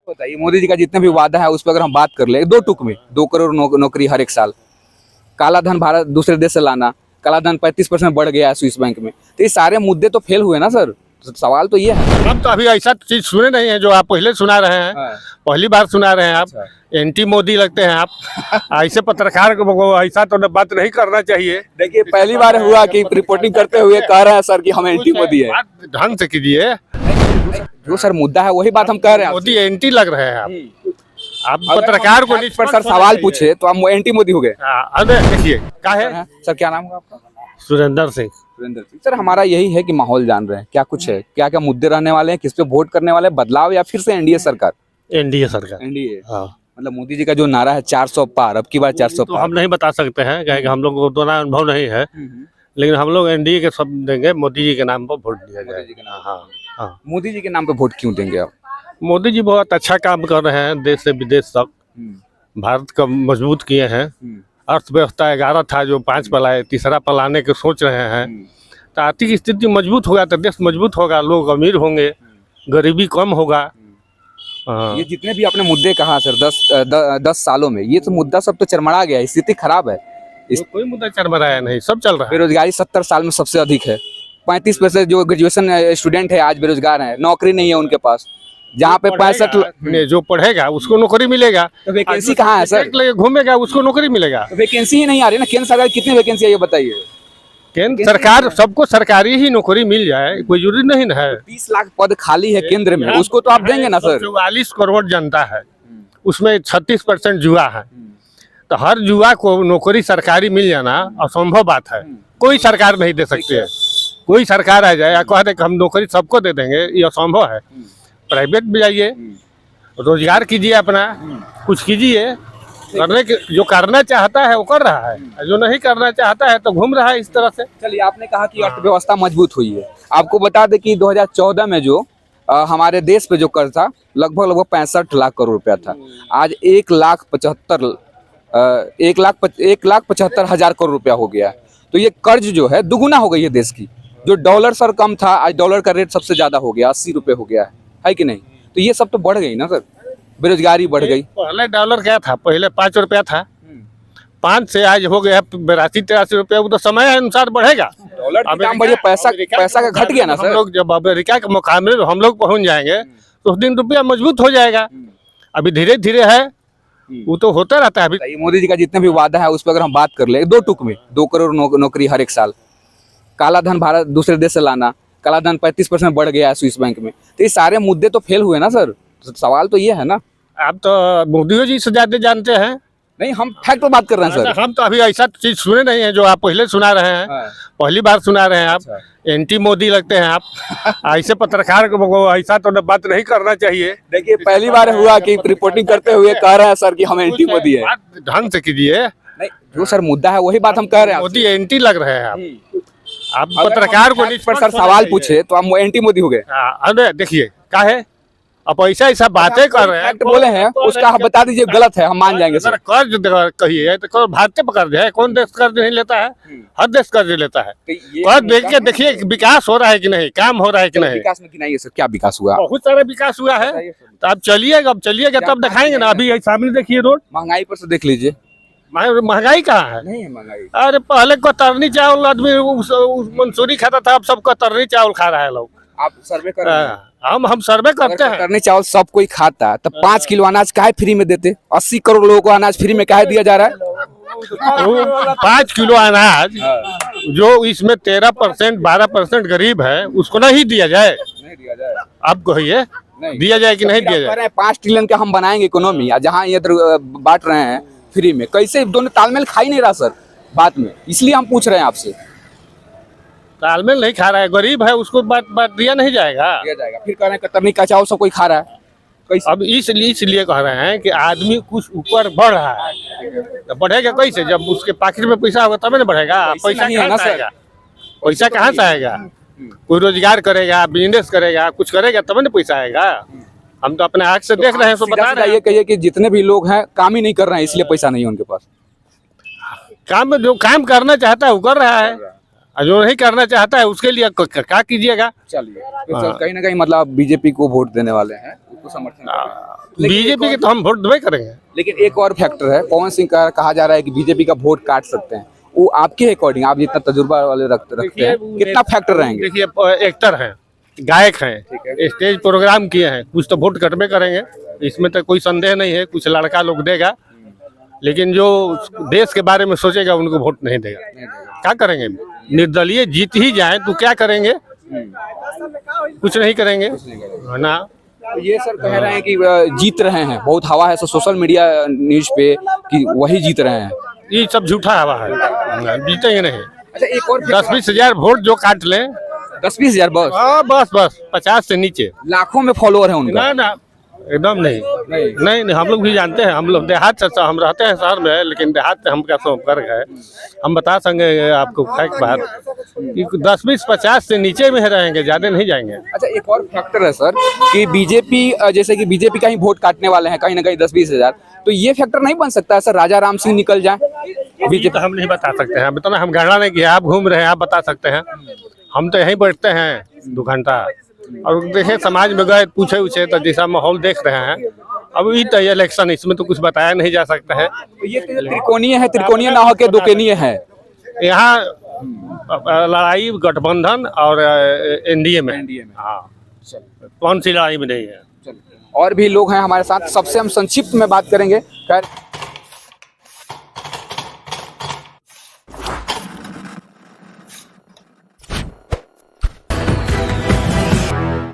बताइए, मोदी जी का जितना भी वादा है उस पर अगर हम बात कर ले, 2 टूक में 2 करोड़ नौकरी हर एक साल, काला धन भारत दूसरे देश से लाना, काला धन 35% बढ़ गया है स्विस बैंक में, तो ये सारे मुद्दे तो फेल हुए ना सर। तो सवाल तो ये है। हम तो अभी ऐसा चीज सुने नहीं है जो आप पहले सुना रहे हैं। पहली बार सुना रहे हैं आप। एंटी मोदी लगते हैं आप। ऐसे पत्रकार को ऐसा तो बात नहीं करना चाहिए। देखिए, पहली बार हुआ कि रिपोर्टिंग करते हुए कह रहे हैं सर कि हम एंटी मोदी है। ढंग से कीजिए। जो सर मुद्दा है वही बात हम कह रहे हैं। मोदी एंटी लग रहे हैं आप पत्रकार को पर सर सवाल पूछे तो हम एंटी मोदी हो गए। देखिए क्या है सर, क्या नाम होगा आपका? सुरेंद्र सिंह। सुरेंद्र सिंह सर, हमारा यही है कि माहौल जान रहे हैं क्या कुछ है, क्या क्या मुद्दे रहने वाले हैं, किस पे वोट करने वाले हैं, बदलाव या फिर से एनडीए सरकार? एनडीए सरकार। एनडीए, हाँ। मतलब मोदी जी का जो नारा है 400 पार, अब की बार 400 तो पार। हम नहीं बता सकते हैं क्योंकि हम लोग को उतना अनुभव नहीं है, लेकिन हम लोग एनडीए के सब देंगे। मोदी जी के नाम पर वोट दिया जाएगा। हाँ हाँ। मोदी जी के नाम पे वोट क्यों देंगे आप? मोदी जी बहुत अच्छा काम कर रहे हैं, देश से विदेश तक भारत का मजबूत किए हैं। अर्थव्यवस्था 11 था जो 5 पर लाए, तीसरा पर लाने के सोच रहे हैं। तो आर्थिक स्थिति मजबूत होगा तो देश मजबूत होगा, लोग अमीर होंगे, गरीबी कम होगा। ये जितने भी आपने मुद्दे कहा सर 10 सालों में, ये तो मुद्दा सब तो चरमरा गया है, स्थिति खराब है। कोई मुद्दा चरमराया नहीं, सब चल रहा है। बेरोजगारी 70 साल में सबसे अधिक है। 35% जो ग्रेजुएशन स्टूडेंट है आज बेरोजगार है, नौकरी नहीं है उनके पास। जहाँ पे 65 जो पढ़ेगा उसको नौकरी मिलेगा। तो वैकेंसी कहाँ है सर? घूमेगा उसको नौकरी मिलेगा। तो वैकेंसी ही नहीं आ रही ना। केंद्र सरकार कितनी वैकेंसी है ये बताइए? केंद्र सरकार सबको सरकारी ही नौकरी मिल जाए, कोई जरूरी नहीं ना है। 30 लाख पद खाली है केंद्र में, उसको तो आप देंगे ना सर? 44 करोड़ जनता है, उसमें 36% युवा है। तो हर युवा को नौकरी सरकारी मिल जाना असंभव बात है। कोई सरकार नहीं दे सकती है। कोई सरकार आ जाए या कह दे कि हम नौकरी सबको दे देंगे, ये असंभव है। प्राइवेट में जाइए, रोजगार कीजिए, अपना कुछ कीजिए। करने के जो करना चाहता है वो कर रहा है, जो नहीं करना चाहता है तो घूम रहा है इस तरह से। चलिए, आपने कहा कि अर्थव्यवस्था मजबूत हुई है। आपको बता दें कि 2014 में जो हमारे देश पे जो कर था लगभग 65 लाख करोड़ रुपया था। आज 1,75,000 करोड़ रुपया हो गया है। तो ये कर्ज जो है दुगुना हो गई है देश की। जो डॉलर सर कम था, आज डॉलर का रेट सबसे ज्यादा हो गया, 80 रुपये हो गया है कि नहीं? तो ये सब तो बढ़ गई ना सर, बेरोजगारी बढ़ गई। पहले डॉलर क्या था? पहले 5 रुपया था, 5 से आज हो गया 82-83 रुपया। वो तो समय अनुसार बढ़ेगा। डॉलर का दाम बढ़िया, पैसा का घट गया ना सर। हम लोग जब अमेरिका के मुकाबले हम लोग पहुंच जाएंगे तो उस दिन रुपया मजबूत हो जाएगा। अभी धीरे धीरे है, वो तो होता रहता है। अभी मोदी जी का जितना भी वादा है उस पर अगर हम बात कर ले, 2 टूक में 2 करोड़ नौकरी हर एक साल, काला धन भारत दूसरे देश से लाना, काला धन 35% बढ़ गया है स्विस बैंक में, तो ये सारे मुद्दे तो फेल हुए ना सर। तो सवाल तो ये है ना। आप तो मोदी जी से ज्यादा जानते हैं। नहीं, हम फैक्ट पर बात कर रहे हैं सर। हम तो अभी ऐसा चीज सुने नहीं है जो आप पहले सुना रहे हैं। पहली बार सुना रहे हैं आप। एंटी मोदी लगते हैं आप। ऐसे पत्रकार को ऐसा तो बात नहीं करना चाहिए। देखिए, पहली बार हुआ कि रिपोर्टिंग करते हुए कह रहे हैं सर कि हम एंटी मोदी है। ढंग से कीजिए। नहीं, जो सर मुद्दा है वही बात हम कह रहे हैं। मोदी एंटी लग रहे हैं आप पत्रकार को पर सर सवाल पूछे तो हम एंटी मोदी हो गए। देखिए क्या है, आप ऐसा बातें कर रहे हैं, बोले हैं उसका आप बता दीजिए, गलत है, हम मान जाएंगे सर। कर्ज कहिए तो भारत पर कर्ज है, कौन देश कर्ज नहीं लेता है? हर देश कर्ज लेता है। कर्ज देख के देखिए विकास हो रहा है कि नहीं, काम हो रहा है कि नहीं। विकास में कि नहीं है सर? क्या विकास हुआ? बहुत सारा विकास हुआ है। तो आप चलिएगा, अब चलिएगा तब दिखाएंगे ना। अभी सामने देखिए रोड, महंगाई पर से देख लीजिए। महंगाई कहाँ है? नहीं है महंगाई। अरे पहले कतरनी चावल आदमी मंसूरी खाता था, अब सब कतरनी चावल खा रहा है लोग। आप सर्वे कर रहे हैं? हम सर्वे करते हैं। कतरनी चावल सब कोई खाता है, तब 5 किलो अनाज काहे फ्री में देते? 80 करोड़ लोगों को अनाज फ्री में काहे दिया जा रहा है? 5 किलो अनाज जो इसमें 13% 12% गरीब है, उसको नहीं दिया जाए? नहीं दिया जाए। आप कहिए दिया जाए कि नहीं दिया जाए? 5 ट्रिलियन का हम बनाएंगे इकोनॉमी, जहाँ ये बांट रहे हैं फ्री में, कैसे दोनों तालमेल खा ही नहीं रहा सर बात में, इसलिए हम पूछ रहे हैं आपसे। तालमेल नहीं खा रहा है, गरीब है, उसको बात दिया नहीं जाएगा। दिया जाएगा, फिर कह रहे हैं कतरनी का चावल सब कोई खा रहा है। अब इसलिए कह रहे हैं कि आदमी कुछ ऊपर बढ़ रहा है, तो बढ़ेगा कैसे? जब उसके पॉकेट में पैसा होगा तब ना बढ़ेगा। पैसा कहाँ से आएगा? पैसा कहाँ से आएगा? कोई रोजगार करेगा, बिजनेस करेगा, कुछ करेगा तब ना पैसा आएगा। हम तो अपने आँख से देख रहे हैं, सो बता रहे हैं। ये कहिए कि जितने भी लोग हैं काम ही नहीं कर रहे हैं, इसलिए पैसा नहीं है उनके पास। काम जो काम करना चाहता है वो कर रहा है। और जो नहीं करना चाहता है उसके लिए क्या कीजिएगा। चलिए तो सर कहीं ना कहीं मतलब बीजेपी को वोट देने वाले हैं, उसको समर्थन कर रहे हैं। लेकिन बीजेपी के तो हम वोट देवे करेंगे। लेकिन एक और फैक्टर है, पवन सिंह का कहा जा रहा है कि बीजेपी का वोट काट सकते हैं। वो आपके अकॉर्डिंग, आप जितना तजुर्बा वाले रखते हैं, कितना फैक्टर रहेंगे? देखिए एक्टर हैं, गायक हैं, स्टेज प्रोग्राम किए हैं, कुछ तो वोट कटबे करेंगे, इसमें तो कोई संदेह नहीं है। कुछ लड़का लोग देगा, लेकिन जो देश के बारे में सोचेगा उनको वोट नहीं देगा। क्या करेंगे? निर्दलीय जीत ही जाए तो क्या करेंगे? कुछ नहीं करेंगे, है ना। तो ये सर कह रहे हैं कि जीत रहे हैं, बहुत हवा है सर सोशल मीडिया न्यूज पे कि वही जीत रहे हैं। ये सब झूठा हवा है, जीतेंगे नहीं। अच्छा एक और 10-20 हजार वोट जो काट लें, 10-20 हजार बस? हाँ बस 50 से नीचे। लाखों में फॉलोअर है उनका? ना एकदम नहीं, हम लोग भी जानते हैं। हम लोग देहात से, हम रहते हैं शहर में, लेकिन देहात से हमका संपर्क है। हम बता सकेंगे आपको फैक्ट बात कि 10-20-50 से नीचे में रहेंगे, ज्यादा नहीं जाएंगे। अच्छा एक और फैक्टर है सर कि बीजेपी, जैसे कि बीजेपी का ही वोट काटने वाले हैं कहीं ना कहीं 10-20 हजार, तो ये फैक्टर नहीं बन सकता है सर राजा राम सिंह निकल जाए? बीजेपी तो हम नहीं बता सकते हैं, बताना हम गणना नहीं किया। आप घूम रहे हैं, आप बता सकते हैं। हम तो यहीं बैठते हैं 2 घंटा, और देखे समाज में गए पूछे तो जैसा माहौल देख रहे हैं। अब ये तो इलेक्शन, इसमें तो कुछ बताया नहीं जा सकता है। तो ये त्रिकोणीय है, त्रिकोणीय ना होकर दोकोणीय है। यहाँ लड़ाई गठबंधन और एनडीए में। हाँ, कौन सी लड़ाई में नहीं है। और भी लोग हैं हमारे साथ, सबसे हम संक्षिप्त में बात करेंगे। खैर